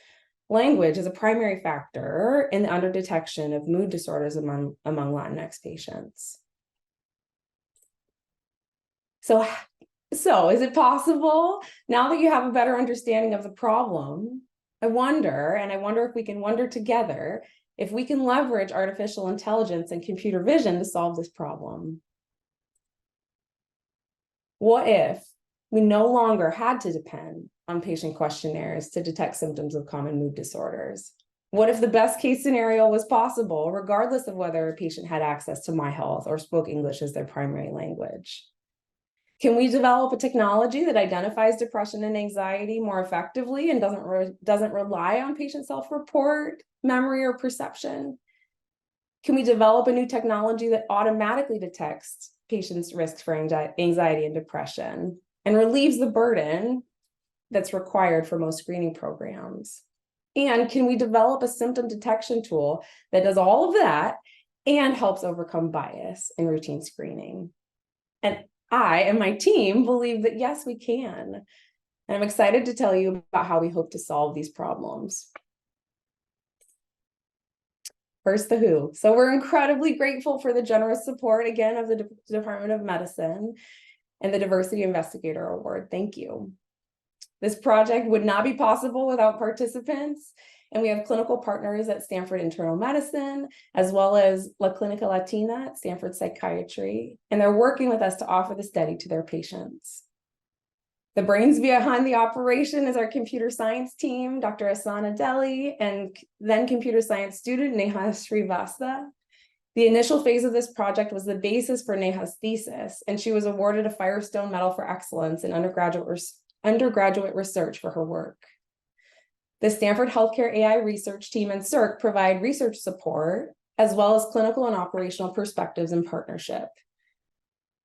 [SPEAKER 4] language is a primary factor in the underdetection of mood disorders among Latinx patients. So is it possible, now that you have a better understanding of the problem, I wonder if we can wonder together if we can leverage artificial intelligence and computer vision to solve this problem? What if we no longer had to depend on patient questionnaires to detect symptoms of common mood disorders? What if the best case scenario was possible, regardless of whether a patient had access to My Health or spoke English as their primary language? Can we develop a technology that identifies depression and anxiety more effectively and doesn't rely on patient self-report, memory, or perception? Can we develop a new technology that automatically detects patients' risks for anxiety and depression and relieves the burden that's required for most screening programs? And can we develop a symptom detection tool that does all of that and helps overcome bias in routine screening? And I and my team believe that yes, we can. And I'm excited to tell you about how we hope to solve these problems. First, the who. So we're incredibly grateful for the generous support, again, of the Department of Medicine and the Diversity Investigator Award. Thank you. This project would not be possible without participants, and we have clinical partners at Stanford Internal Medicine, as well as La Clinica Latina at Stanford Psychiatry, and they're working with us to offer the study to their patients. The brains behind the operation is our computer science team, Dr. Asana Deli, and then computer science student Neha Srivastava. The initial phase of this project was the basis for Neha's thesis, and she was awarded a Firestone Medal for Excellence in undergraduate research for her work. The Stanford Healthcare AI Research Team and CERC provide research support, as well as clinical and operational perspectives and partnership.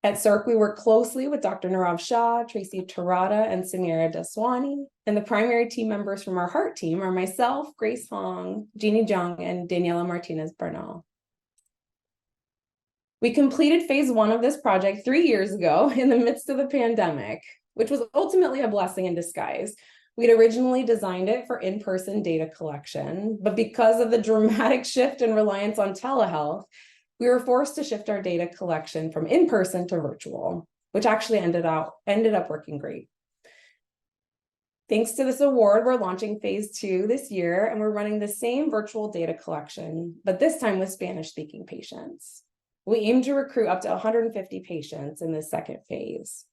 [SPEAKER 4] At CERC, we work closely with Dr. Nirav Shah, Tracy Tarada, and Samira Daswani, and the primary team members from our heart team are myself, Grace Hong, Jeannie Zhang, and Daniela Martinez Bernal. We completed phase 1 of this project 3 years ago in the midst of the pandemic, which was ultimately a blessing in disguise. We'd originally designed it for in-person data collection, but because of the dramatic shift in reliance on telehealth, we were forced to shift our data collection from in-person to virtual, which actually ended up working great. Thanks to this award, we're launching phase 2 this year, and we're running the same virtual data collection, but this time with Spanish-speaking patients. We aim to recruit up to 150 patients in this second phase.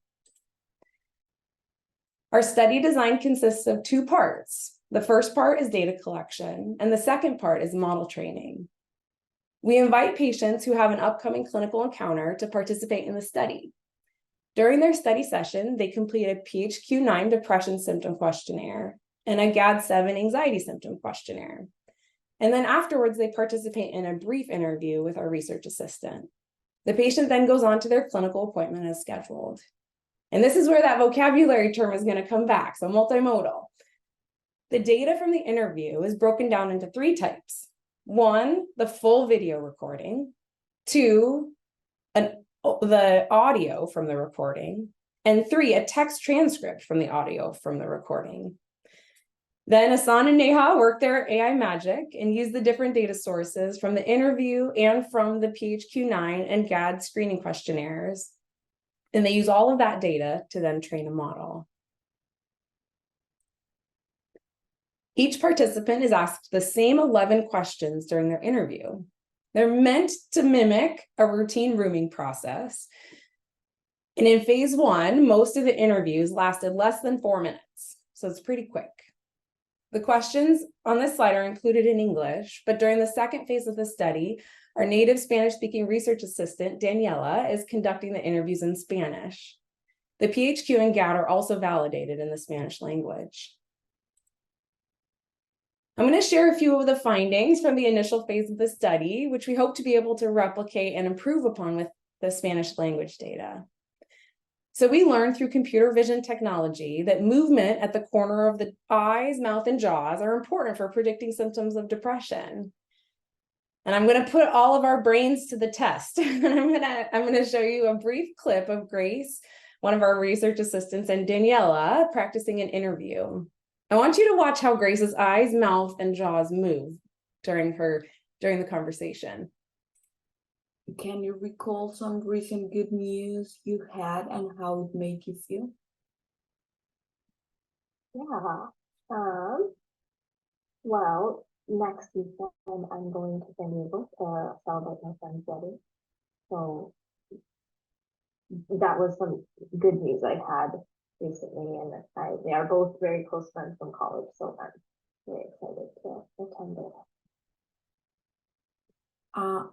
[SPEAKER 4] Our study design consists of 2 parts. The first part is data collection, and the second part is model training. We invite patients who have an upcoming clinical encounter to participate in the study. During their study session, they complete a PHQ-9 depression symptom questionnaire and a GAD-7 anxiety symptom questionnaire. And then afterwards, they participate in a brief interview with our research assistant. The patient then goes on to their clinical appointment as scheduled. And this is where that vocabulary term is going to come back, so multimodal. The data from the interview is broken down into 3 types. 1, the full video recording. 2, the audio from the recording. And 3, a text transcript from the audio from the recording. Then Asan and Neha work their AI magic and use the different data sources from the interview and from the PHQ-9 and GAD screening questionnaires. And they use all of that data to then train a model. Each participant is asked the same 11 questions during their interview. They're meant to mimic a routine rooming process. And in phase 1, most of the interviews lasted less than 4 minutes, so it's pretty quick. The questions on this slide are included in English, but during the second phase of the study, our native Spanish-speaking research assistant, Daniela, is conducting the interviews in Spanish. The PHQ and GAD are also validated in the Spanish language. I'm going to share a few of the findings from the initial phase of the study, which we hope to be able to replicate and improve upon with the Spanish language data. So we learned through computer vision technology that movement at the corner of the eyes, mouth, and jaws are important for predicting symptoms of depression. And I'm going to put all of our brains to the test. And I'm going to show you a brief clip of Grace, one of our research assistants, and Daniela practicing an interview. I want you to watch how Grace's eyes, mouth, and jaws move during the conversation.
[SPEAKER 5] Can you recall some recent good news you had and how it made you feel?
[SPEAKER 6] Yeah. Well, next weekend I'm going to San Diego to celebrate my friend's wedding. So that was some good news I had recently, and they are both very close friends from college, so I'm very excited to attend it.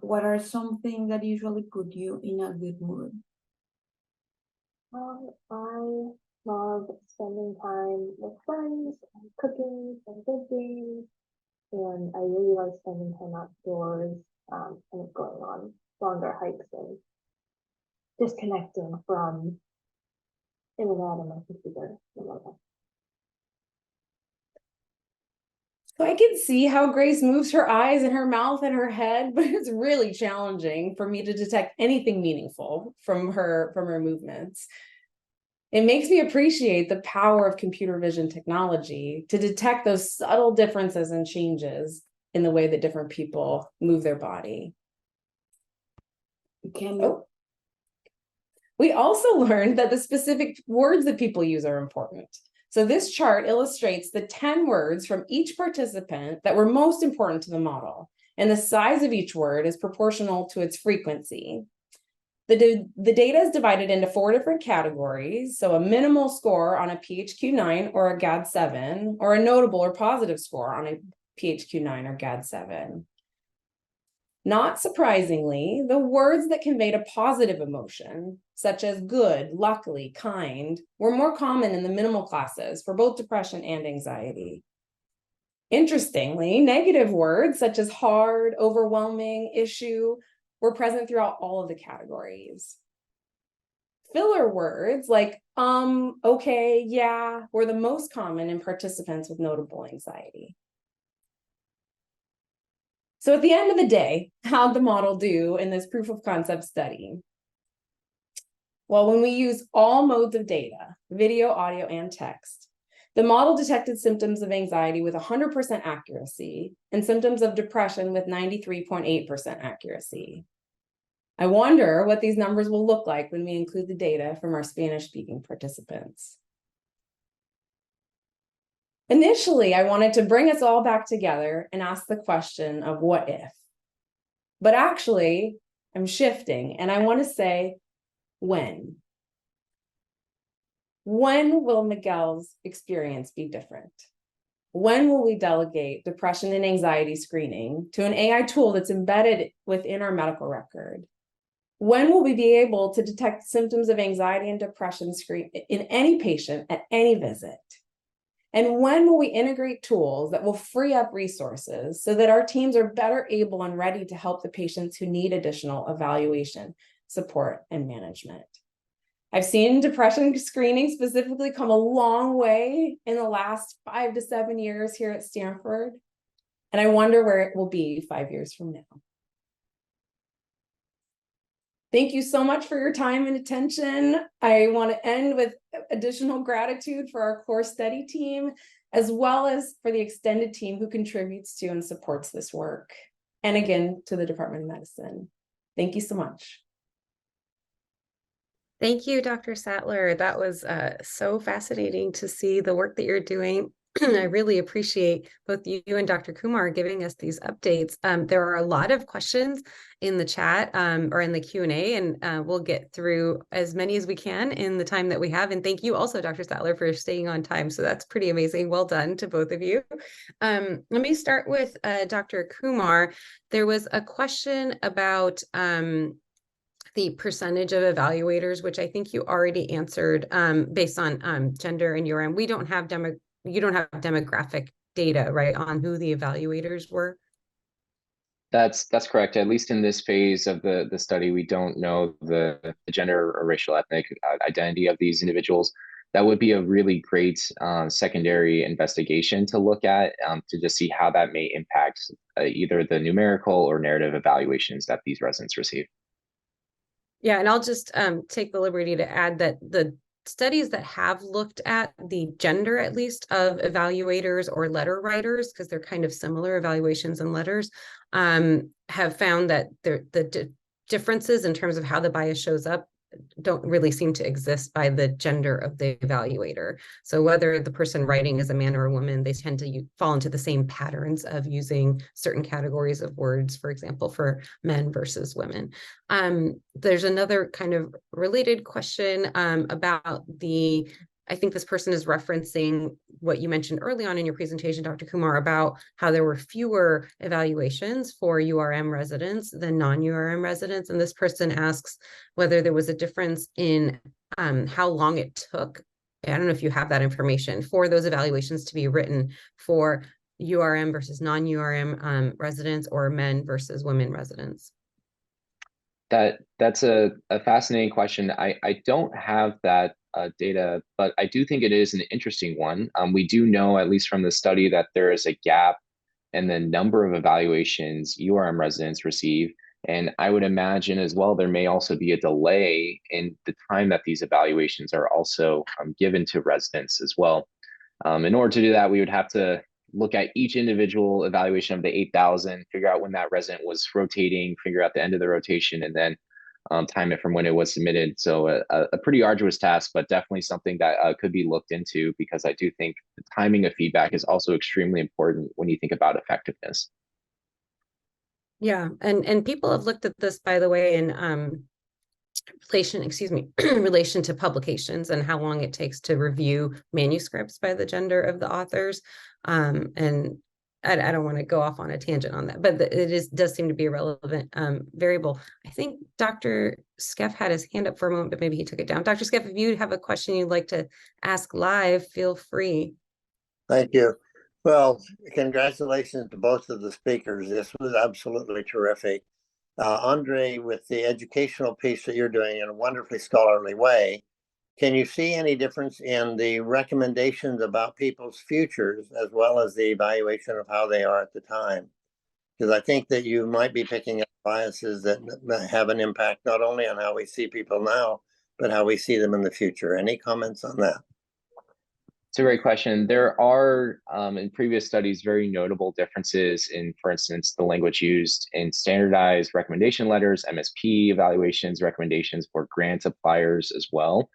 [SPEAKER 5] What are some things that usually put you in a good mood?
[SPEAKER 6] I love spending time with friends and cooking and baking, and I really like spending time outdoors. kind of going on longer hikes and disconnecting from internet and my computer and all that.
[SPEAKER 4] So I can see how Grace moves her eyes and her mouth and her head, but it's really challenging for me to detect anything meaningful from her movements. It makes me appreciate the power of computer vision technology to detect those subtle differences and changes in the way that different people move their body. We also learned that the specific words that people use are important. So this chart illustrates the 10 words from each participant that were most important to the model, and the size of each word is proportional to its frequency. The data is divided into 4 different categories. So a minimal score on a PHQ-9 or a GAD-7, or a notable or positive score on a PHQ-9 or GAD-7. Not surprisingly, the words that conveyed a positive emotion, such as good, luckily, kind, were more common in the minimal classes for both depression and anxiety. Interestingly, negative words such as hard, overwhelming, issue were present throughout all of the categories. Filler words like okay, yeah, were the most common in participants with notable anxiety. So at the end of the day, how'd the model do in this proof of concept study? Well, when we use all modes of data, video, audio, and text, the model detected symptoms of anxiety with 100% accuracy and symptoms of depression with 93.8% accuracy. I wonder what these numbers will look like when we include the data from our Spanish-speaking participants. Initially, I wanted to bring us all back together and ask the question of what if. But actually, I'm shifting and I want to say when. When will Miguel's experience be different? When will we delegate depression and anxiety screening to an AI tool that's embedded within our medical record? When will we be able to detect symptoms of anxiety and depression in any patient at any visit? And when will we integrate tools that will free up resources so that our teams are better able and ready to help the patients who need additional evaluation, support, and management? I've seen depression screening specifically come a long way in the last 5 to 7 years here at Stanford, and I wonder where it will be 5 years from now. Thank you so much for your time and attention. I want to end with additional gratitude for our core study team, as well as for the extended team who contributes to and supports this work. And again, to the Department of Medicine. Thank you so much.
[SPEAKER 2] Thank you, Dr. Sattler. That was so fascinating to see the work that you're doing. I really appreciate both you and Dr. Kumar giving us these updates. There are a lot of questions in the chat or in the Q&A, and we'll get through as many as we can in the time that we have. And thank you also, Dr. Sattler, for staying on time. So that's pretty amazing. Well done to both of you. Let me start with Dr. Kumar. There was a question about the percentage of evaluators, which I think you already answered based on gender and URM. You don't have demographic data, right, on who the evaluators were?
[SPEAKER 3] That's correct. At least in this phase of the study, we don't know the gender or racial ethnic identity of these individuals. That would be a really great secondary investigation to look at to just see how that may impact either the numerical or narrative evaluations that these residents receive.
[SPEAKER 2] Yeah, and I'll just take the liberty to add that the studies that have looked at the gender, at least, of evaluators or letter writers, because they're kind of similar, evaluations and letters, have found that the differences in terms of how the bias shows up don't really seem to exist by the gender of the evaluator. So whether the person writing is a man or a woman, they tend to fall into the same patterns of using certain categories of words, for example, for men versus women. There's another kind of related question about I think this person is referencing what you mentioned early on in your presentation, Dr. Kumar, about how there were fewer evaluations for URM residents than non-URM residents. And this person asks whether there was a difference in how long it took, I don't know if you have that information, for those evaluations to be written for URM versus non-URM residents, or men versus women residents?
[SPEAKER 3] That's a fascinating question. I don't have that data, but I do think it is an interesting one. We do know, at least from the study, that there is a gap in the number of evaluations URM residents receive. And I would imagine as well, there may also be a delay in the time that these evaluations are also given to residents as well. In order to do that, we would have to look at each individual evaluation of the 8,000, figure out when that resident was rotating, figure out the end of the rotation, and then time it from when it was submitted. So a pretty arduous task, but definitely something that could be looked into, because I do think the timing of feedback is also extremely important when you think about effectiveness.
[SPEAKER 2] Yeah, and people have looked at this, by the way, in relation to publications and how long it takes to review manuscripts by the gender of the authors. And I don't want to go off on a tangent on that, but does seem to be a relevant variable. I think Dr. Skeff had his hand up for a moment, but maybe he took it down. Dr. Skeff, if you have a question you'd like to ask live, feel free.
[SPEAKER 7] Thank you. Well, congratulations to both of the speakers. This was absolutely terrific. Andre, with the educational piece that you're doing in a wonderfully scholarly way, can you see any difference in the recommendations about people's futures as well as the evaluation of how they are at the time? Because I think that you might be picking up biases that have an impact not only on how we see people now, but how we see them in the future. Any comments on that?
[SPEAKER 3] It's a great question. There are, in previous studies, very notable differences in, for instance, the language used in standardized recommendation letters, MSP evaluations, recommendations for grant appliers as well.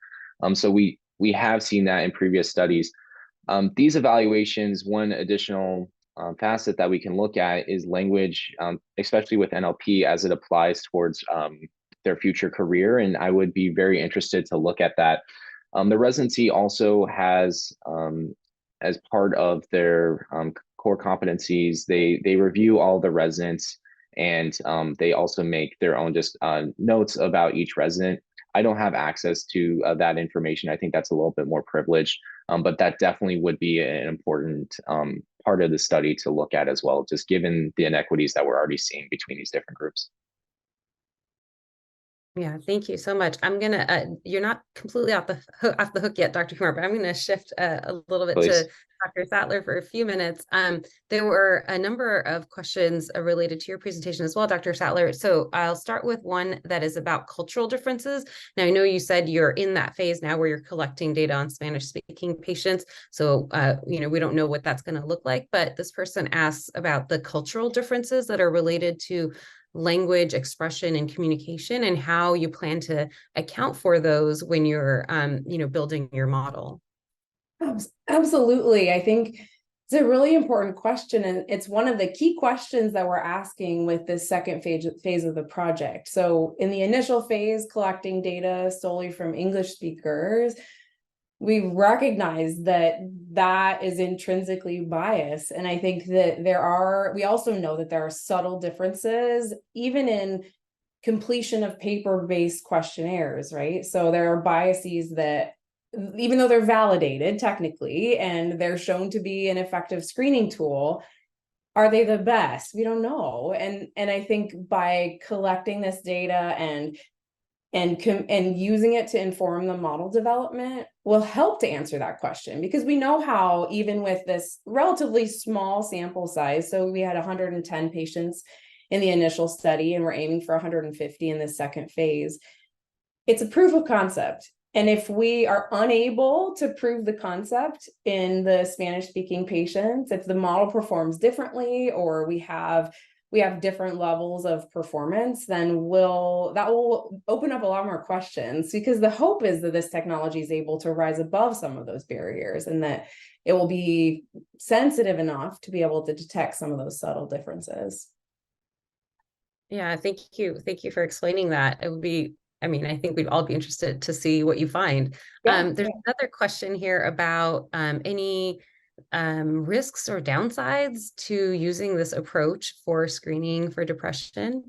[SPEAKER 3] So we have seen that in previous studies. These evaluations, one additional facet that we can look at is language, especially with NLP as it applies towards their future career. And I would be very interested to look at that. The residency also has, as part of their core competencies, they review all the residents, and they also make their own just notes about each resident. I don't have access to that information. I think that's a little bit more privileged, but that definitely would be an important part of the study to look at as well, just given the inequities that we're already seeing between these different groups.
[SPEAKER 2] Yeah, thank you so much. I'm gonna, you're not completely off the hook yet, Dr. Kumar, but I'm gonna shift a little bit
[SPEAKER 3] Please.
[SPEAKER 2] to Dr. Sattler for a few minutes. There were a number of questions related to your presentation as well, Dr. Sattler. So I'll start with one that is about cultural differences. Now, I know you said you're in that phase now where you're collecting data on Spanish-speaking patients. So, we don't know what that's gonna look like, but this person asks about the cultural differences that are related to language, expression, and communication, and how you plan to account for those when you're, building your model.
[SPEAKER 4] Absolutely. I think it's a really important question, and it's one of the key questions that we're asking with this second phase of the project. So in the initial phase, collecting data solely from English speakers, we recognize that is intrinsically biased. And I think that we also know that there are subtle differences, even in completion of paper-based questionnaires, right? So there are biases that, even though they're validated technically, and they're shown to be an effective screening tool, are they the best? We don't know. And I think by collecting this data and using it to inform the model development will help to answer that question, because we know how, even with this relatively small sample size, so we had 110 patients in the initial study and we're aiming for 150 in the second phase, it's a proof of concept. And if we are unable to prove the concept in the Spanish-speaking patients, if the model performs differently, or we have different levels of performance, then that will open up a lot more questions, because the hope is that this technology is able to rise above some of those barriers, and that it will be sensitive enough to be able to detect some of those subtle differences.
[SPEAKER 2] Yeah, thank you. Thank you for explaining that. It would be, I think we'd all be interested to see what you find. There's another question here about any risks or downsides to using this approach for screening for depression?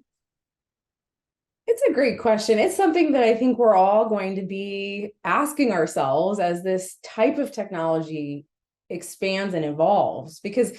[SPEAKER 4] It's a great question. It's something that I think we're all going to be asking ourselves as this type of technology expands and evolves, because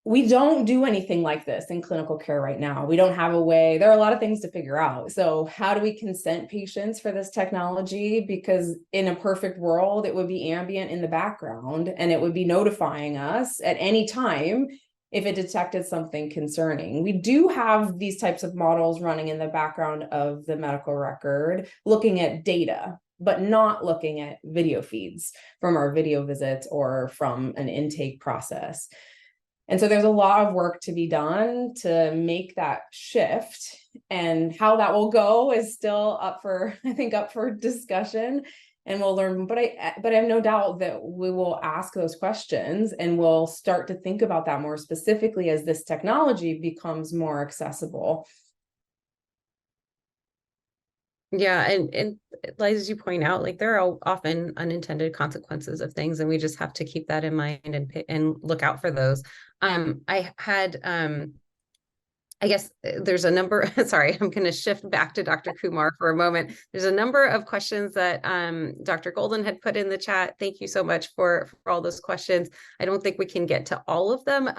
[SPEAKER 4] we don't do anything like this in clinical care right now. We don't have a way. There are a lot of things to figure out. So how do we consent patients for this technology? Because in a perfect world, it would be ambient in the background and it would be notifying us at any time if it detected something concerning. We do have these types of models running in the background of the medical record, looking at data, but not looking at video feeds from our video visits or from an intake process. And so there's a lot of work to be done to make that shift, and how that will go is still up for, I think, up for discussion, and we'll learn. But I have no doubt that we will ask those questions and we'll start to think about that more specifically as this technology becomes more accessible.
[SPEAKER 2] Yeah, and like, as you point out, like there are often unintended consequences of things, and we just have to keep that in mind and look out for those. I had I guess there's a number, sorry, I'm going to shift back to Dr. Kumar for a moment. There's a number of questions that Dr. Golden had put in the chat. Thank you so much for all those questions. I don't think we can get to all of them,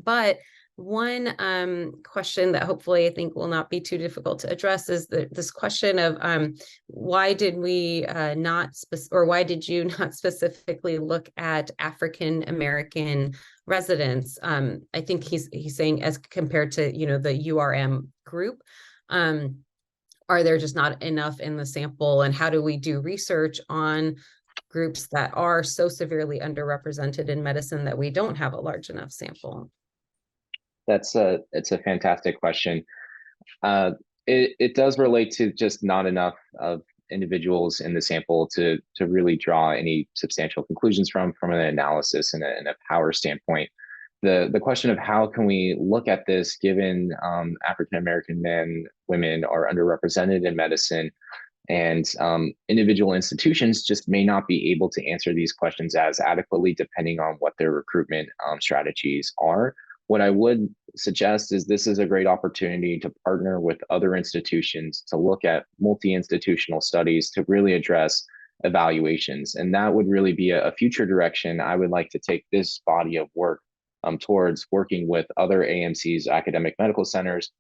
[SPEAKER 2] but one question that hopefully I think will not be too difficult to address is this question of why did we why did you not specifically look at African American residents? I think he's saying as compared to, you know, the URM group, are there just not enough in the sample, and how do we do research on groups that are so severely underrepresented in medicine that we don't have a large enough sample?
[SPEAKER 3] It's a fantastic question. It does relate to just not enough of individuals in the sample to really draw any substantial conclusions from an analysis and a power standpoint. The question of how can we look at this given African American men, women are underrepresented in medicine, and individual institutions just may not be able to answer these questions as adequately depending on what their recruitment strategies are. What I would suggest is this is a great opportunity to partner with other institutions to look at multi-institutional studies to really address evaluations. And that would really be a future direction I would like to take this body of work towards, working with other AMCs, academic medical centers,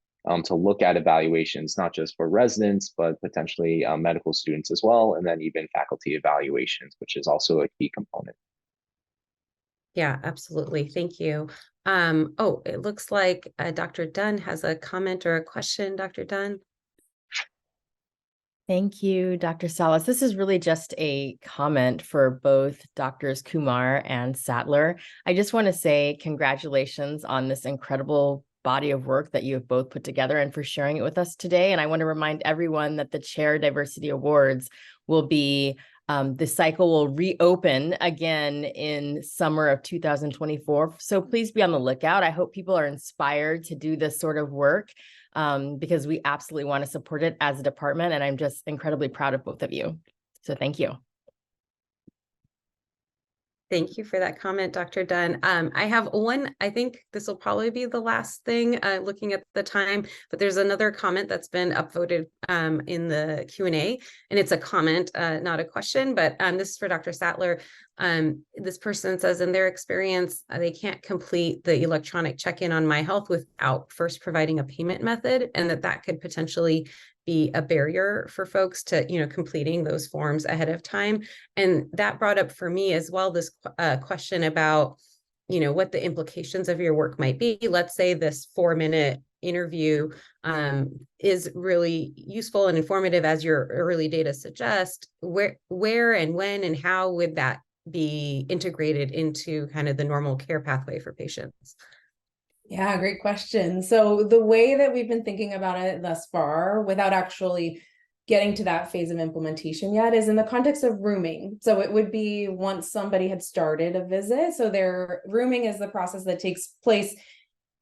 [SPEAKER 3] to look at evaluations, not just for residents, but potentially medical students as well, and then even faculty evaluations, which is also a key component.
[SPEAKER 2] Yeah, absolutely. Thank you. Oh, it looks like Dr. Dunn has a comment or a question. Dr. Dunn.
[SPEAKER 8] Thank you, Dr. Salas. This is really just a comment for both Drs. Kumar and Sattler. I just want to say congratulations on this incredible body of work that you have both put together and for sharing it with us today. And I want to remind everyone that the Chair Diversity Awards will be the cycle will reopen again in summer of 2024. So please be on the lookout. I hope people are inspired to do this sort of work because we absolutely want to support it as a department. And I'm just incredibly proud of both of you. So thank you.
[SPEAKER 2] Thank you for that comment, Dr. Dunn. I have one, I think this will probably be the last thing looking at the time, but there's another comment that's been upvoted in the Q&A, and it's a comment, not a question, but this is for Dr. Sattler. This person says in their experience, they can't complete the electronic check-in on My Health without first providing a payment method, and that could potentially be a barrier for folks to, you know, completing those forms ahead of time. And that brought up for me as well this question about, you know, what the implications of your work might be. Let's say this 4-minute interview is really useful and informative as your early data suggest. Where and when and how would that be integrated into kind of the normal care pathway for patients?
[SPEAKER 4] Yeah, great question. So the way that we've been thinking about it thus far, without actually getting to that phase of implementation yet, is in the context of rooming. So it would be once somebody had started a visit. So their rooming is the process that takes place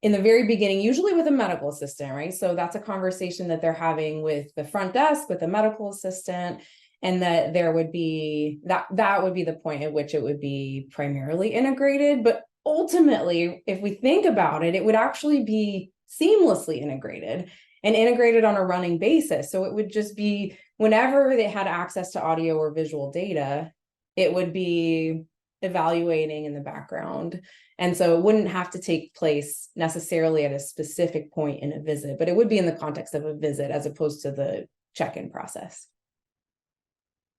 [SPEAKER 4] in the very beginning, usually with a medical assistant, right? So that's a conversation that they're having with the front desk, with the medical assistant, and that there would be that would be the point at which it would be primarily integrated. But ultimately, if we think about it, it would actually be seamlessly integrated and integrated on a running basis. So it would just be whenever they had access to audio or visual data, it would be evaluating in the background. And so it wouldn't have to take place necessarily at a specific point in a visit, but it would be in the context of a visit as opposed to the check-in process.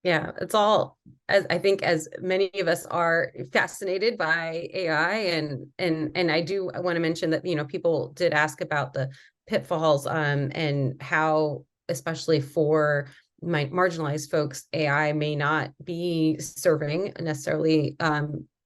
[SPEAKER 2] Yeah, it's all, as I think, as many of us are fascinated by AI, and I do want to mention that, you know, people did ask about the pitfalls and how, especially for marginalized folks, AI may not be serving necessarily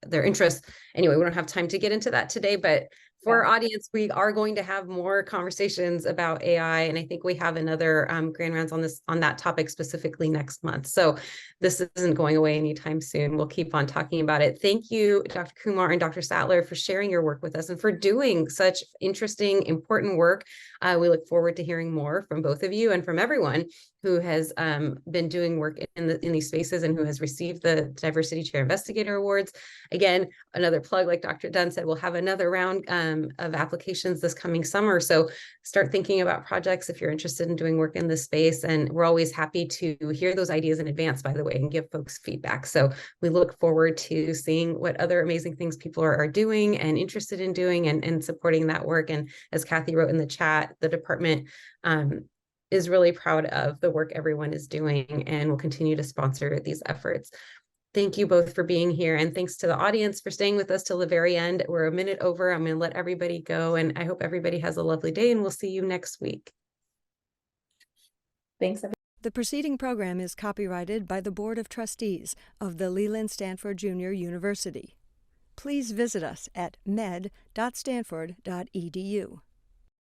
[SPEAKER 2] their interests. Anyway, we don't have time to get into that today, but for our audience, we are going to have more conversations about AI, and I think we have another grand rounds on that topic specifically next month. So this isn't going away anytime soon. We'll keep on talking about it. Thank you, Dr. Kumar and Dr. Sattler, for sharing your work with us and for doing such interesting, important work. We look forward to hearing more from both of you and from everyone who has been doing work in these spaces and who has received the Diversity Chair Investigator Awards. Again, another plug, like Dr. Dunn said, we'll have another round of applications this coming summer. So start thinking about projects if you're interested in doing work in this space. And we're always happy to hear those ideas in advance, by the way, and give folks feedback. So we look forward to seeing what other amazing things people are doing and interested in doing and supporting that work. And as Kathy wrote in the chat, the department is really proud of the work everyone is doing and will continue to sponsor these efforts. Thank you both for being here, and thanks to the audience for staying with us till the very end. We're a minute over. I'm going to let everybody go, and I hope everybody has a lovely day, and we'll see you next week.
[SPEAKER 4] Thanks.
[SPEAKER 9] The preceding program is copyrighted by the Board of Trustees of the Leland Stanford Junior University. Please visit us at med.stanford.edu.